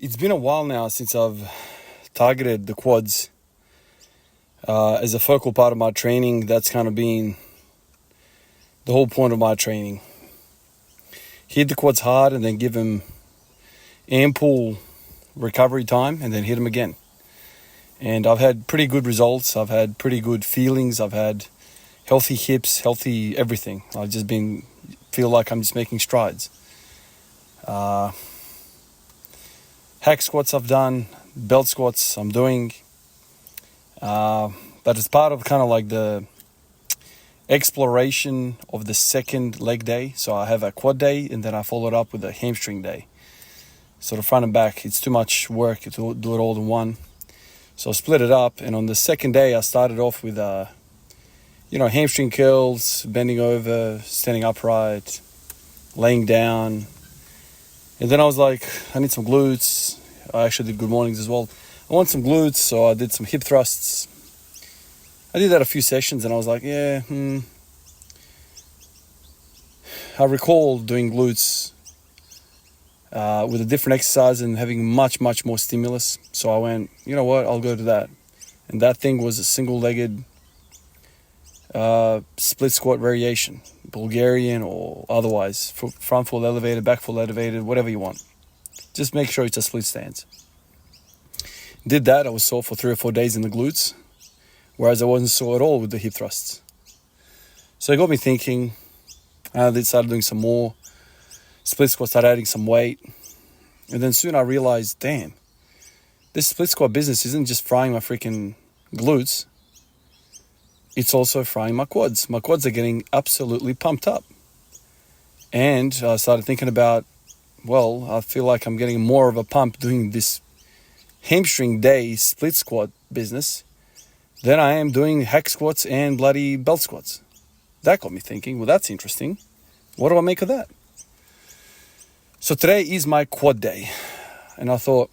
It's been a while now since I've targeted the quads as a focal part of my training. That's kind of been the whole point of my training. Hit the quads hard and then give them ample recovery time and then hit them again. And I've had pretty good results. I've had pretty good feelings. I've had healthy hips, healthy everything. I've just feel like I'm just making strides. Hack squats I've done, belt squats I'm doing. But it's part of kind of like the exploration of the second leg day. So I have a quad day and then I follow it up with a hamstring day. So the front and back, it's too much work to do it all in one. So I split it up, and on the second day I started off with hamstring curls, bending over, standing upright, laying down. And then I was like, I need some glutes. I actually did good mornings as well. I want some glutes, so I did some hip thrusts. I did that a few sessions and I was like, I recall doing glutes with a different exercise and having much, much more stimulus. So I went, you know what, I'll go to that. And that thing was a single-legged split squat variation, Bulgarian or otherwise, front full elevated, back full elevated, whatever you want. Just make sure it's a split stance. Did that, I was sore for 3 or 4 days in the glutes, whereas I wasn't sore at all with the hip thrusts. So it got me thinking. I started doing some more split squats, started adding some weight. And then soon I realized, damn, this split squat business isn't just frying my freaking glutes. It's also frying my quads. My quads are getting absolutely pumped up. And I started thinking about, I feel like I'm getting more of a pump doing this hamstring day split squat business than I am doing hack squats and bloody belt squats. That got me thinking, well, that's interesting. What do I make of that? So today is my quad day. And I thought,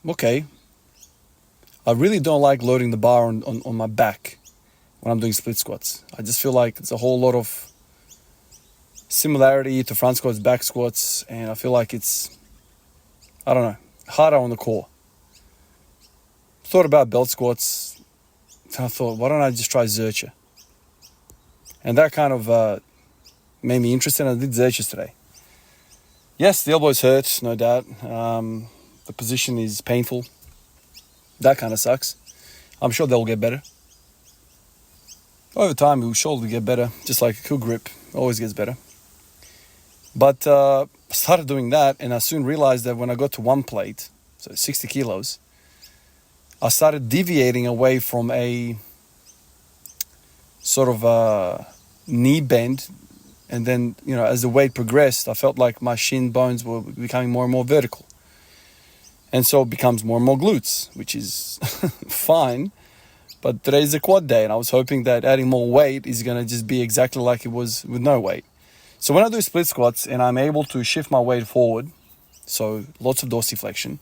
okay, I really don't like loading the bar on my back when I'm doing split squats. I just feel like it's a whole lot of similarity to front squats, back squats, and I feel like it's, harder on the core. Thought about belt squats, and I thought, why don't I just try Zercher? And that kind of made me interested, and I did Zerchers today. Yes, the elbows hurt, no doubt. The position is painful. That kind of sucks. I'm sure they'll get better. Over time, it will surely get better, just like a cool grip always gets better. But I started doing that, and I soon realized that when I got to one plate, so 60 kilos, I started deviating away from a sort of knee bend. And then, as the weight progressed, I felt like my shin bones were becoming more and more vertical. And so it becomes more and more glutes, which is fine. But today's a quad day, and I was hoping that adding more weight is going to just be exactly like it was with no weight. So when I do split squats and I'm able to shift my weight forward, so lots of dorsiflexion,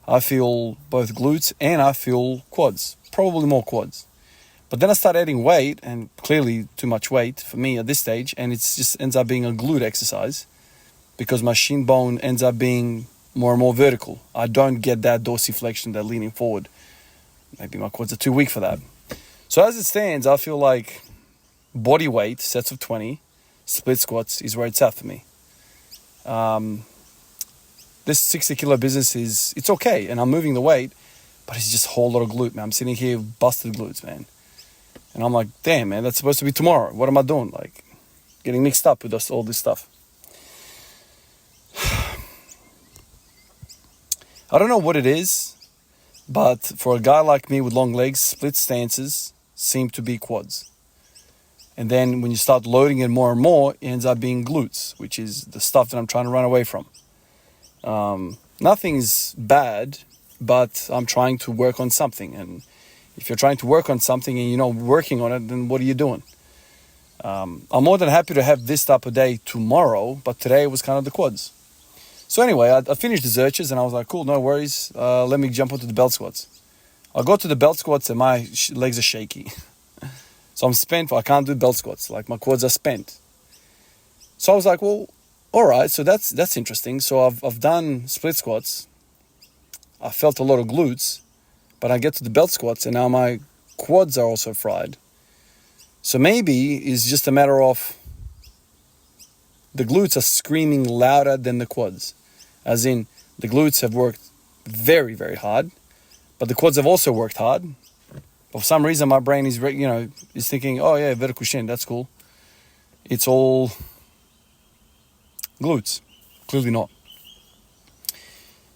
I feel both glutes and I feel quads, probably more quads. But then I start adding weight, and clearly too much weight for me at this stage, and it just ends up being a glute exercise because my shin bone ends up being more and more vertical. I don't get that dorsiflexion, that leaning forward. Maybe my quads are too weak for that. So as it stands, I feel like body weight, sets of 20, split squats is where it's at for me. This 60 kilo business it's okay, and I'm moving the weight, but it's just a whole lot of glute, man. I'm sitting here with busted glutes, man. And I'm like, damn, man, that's supposed to be tomorrow. What am I doing? Like, getting mixed up with all this stuff. I don't know what it is, but for a guy like me with long legs, split stances seem to be quads. And then when you start loading it more and more, it ends up being glutes, which is the stuff that I'm trying to run away from. Nothing's bad, but I'm trying to work on something. And if you're trying to work on something and you're not working on it, then what are you doing? I'm more than happy to have this type of day tomorrow, but today was kind of the quads. So anyway, I finished the Zerchers and I was like, cool, no worries. Let me jump onto the belt squats. I got to the belt squats and my legs are shaky. So I'm spent. I can't do belt squats. Like, my quads are spent. So I was like, well, all right, so that's interesting. So I've done split squats. I felt a lot of glutes, but I get to the belt squats and now my quads are also fried. So maybe it's just a matter of the glutes are screaming louder than the quads. As in, the glutes have worked very, very hard, but the quads have also worked hard. But for some reason, my brain is, is thinking, oh yeah, vertical shin, that's cool. It's all glutes. Clearly not.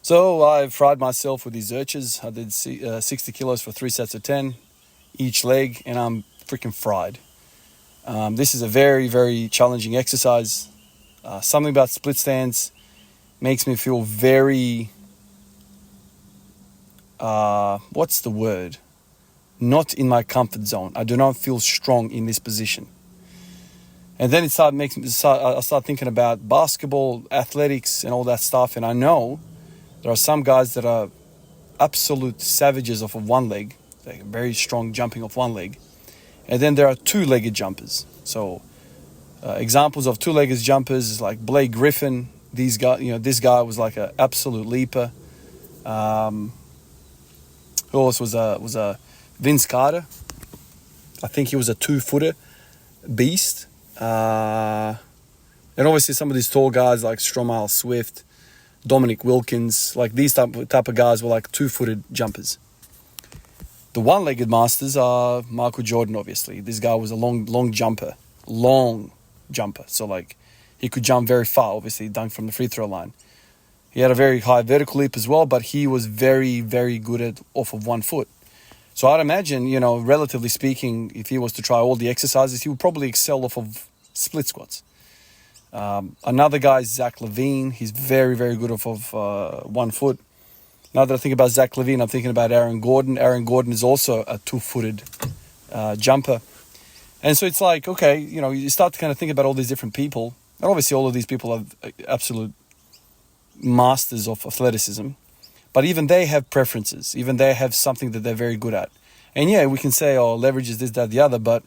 So I fried myself with these Zerches. I did 60 kilos for 3 sets of 10 each leg, and I'm freaking fried. This is a very, very challenging exercise. Something about split stance makes me feel very, what's the word? Not in my comfort zone. I do not feel strong in this position. And then I start thinking about basketball, athletics, and all that stuff. And I know there are some guys that are absolute savages off of one leg, like very strong jumping off one leg. And then there are two-legged jumpers. So examples of two-legged jumpers is like Blake Griffin. This guy was like an absolute leaper. Who else was a Vince Carter? I think he was a 2-footer beast. And obviously some of these tall guys like Stromile Swift, Dominic Wilkins, like these type of guys were like 2-footed jumpers. The one-legged masters are Michael Jordan, obviously. This guy was a long jumper. So like he could jump very far, obviously, dunk from the free throw line. He had a very high vertical leap as well, but he was very, very good at off of 1 foot. So I'd imagine, relatively speaking, if he was to try all the exercises, he would probably excel off of split squats. Another guy is Zach LaVine. He's very, very good off of 1 foot. Now that I think about Zach LaVine, I'm thinking about Aaron Gordon. Aaron Gordon is also a 2-footed jumper. And so it's like, okay, you start to kind of think about all these different people. And obviously all of these people are absolute masters of athleticism. But even they have preferences. Even they have something that they're very good at. And yeah, we can say, oh, leverage is this, that, the other. But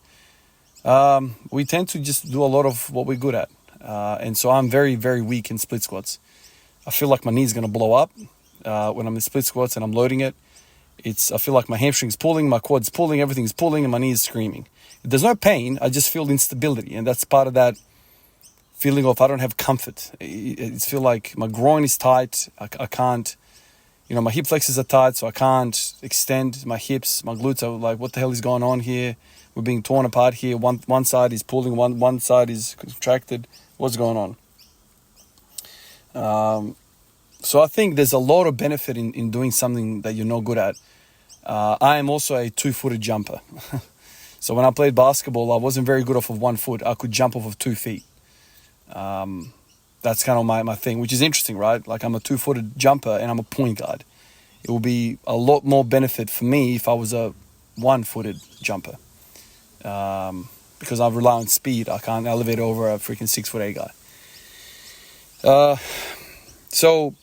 we tend to just do a lot of what we're good at. And so I'm very, very weak in split squats. I feel like my knee's going to blow up when I'm in split squats and I'm loading it. I feel like my hamstring's pulling, my quad's pulling, everything's pulling, and my knee is screaming. There's no pain. I just feel instability. And that's part of that feeling of I don't have comfort. It's feel like my groin is tight. I can't, my hip flexors are tight, so I can't extend my hips. My glutes are like, what the hell is going on here? We're being torn apart here. One side is pulling, one side is contracted. What's going on? So I think there's a lot of benefit in doing something that you're not good at. I am also a 2-footed jumper. So when I played basketball, I wasn't very good off of 1 foot. I could jump off of 2 feet. That's kind of my thing, which is interesting, right? Like I'm a 2-footed jumper and I'm a point guard. It will be a lot more benefit for me if I was a 1-footed jumper. Because I rely on speed. I can't elevate over a freaking 6'8" guy. So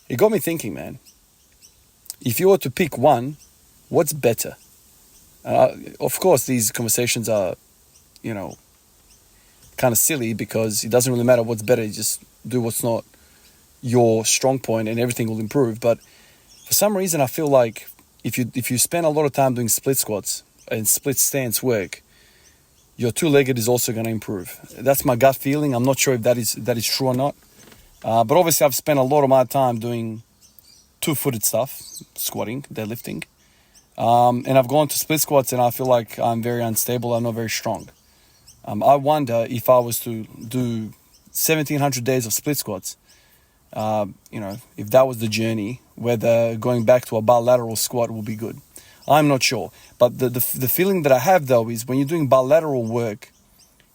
it got me thinking, man. If you were to pick one, what's better? Of course, these conversations are, kind of silly because it doesn't really matter what's better. You just do what's not your strong point and everything will improve. But for some reason, I feel like if you spend a lot of time doing split squats and split stance work, your 2-legged is also going to improve. That's my gut feeling. I'm not sure if that is true or not. But obviously, I've spent a lot of my time doing 2-footed stuff, squatting, deadlifting. And I've gone to split squats and I feel like I'm very unstable. I'm not very strong. I wonder if I was to do 1,700 days of split squats, if that was the journey, whether going back to a bilateral squat will be good. I'm not sure. But the feeling that I have, though, is when you're doing bilateral work,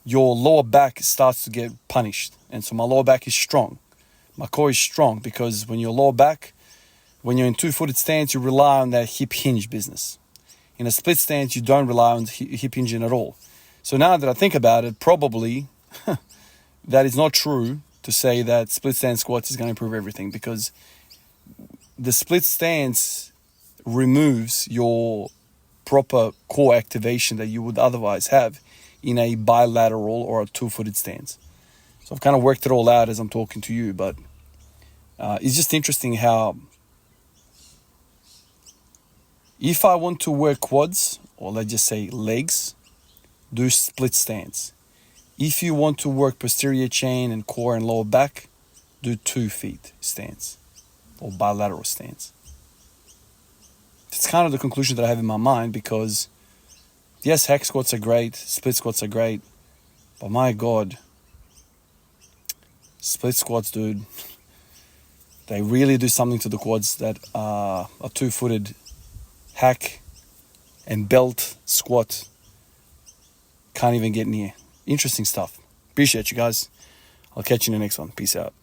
your lower back starts to get punished. And so my lower back is strong. My core is strong because when you're lower back, when you're in 2-footed stance, you rely on that hip hinge business. In a split stance, you don't rely on hip hinging at all. So now that I think about it, probably that is not true to say that split stance squats is going to improve everything, because the split stance removes your proper core activation that you would otherwise have in a bilateral or a two-footed stance. So I've kind of worked it all out as I'm talking to you, but it's just interesting how if I want to work quads, or let's just say legs, do split stance. If you want to work posterior chain and core and lower back, do 2 feet stance or bilateral stance. It's kind of the conclusion that I have in my mind, because yes, hack squats are great, split squats are great, but my God, split squats, dude, they really do something to the quads that a two-footed hack and belt squat can't even get near. Interesting stuff. Appreciate you guys. I'll catch you in the next one. Peace out.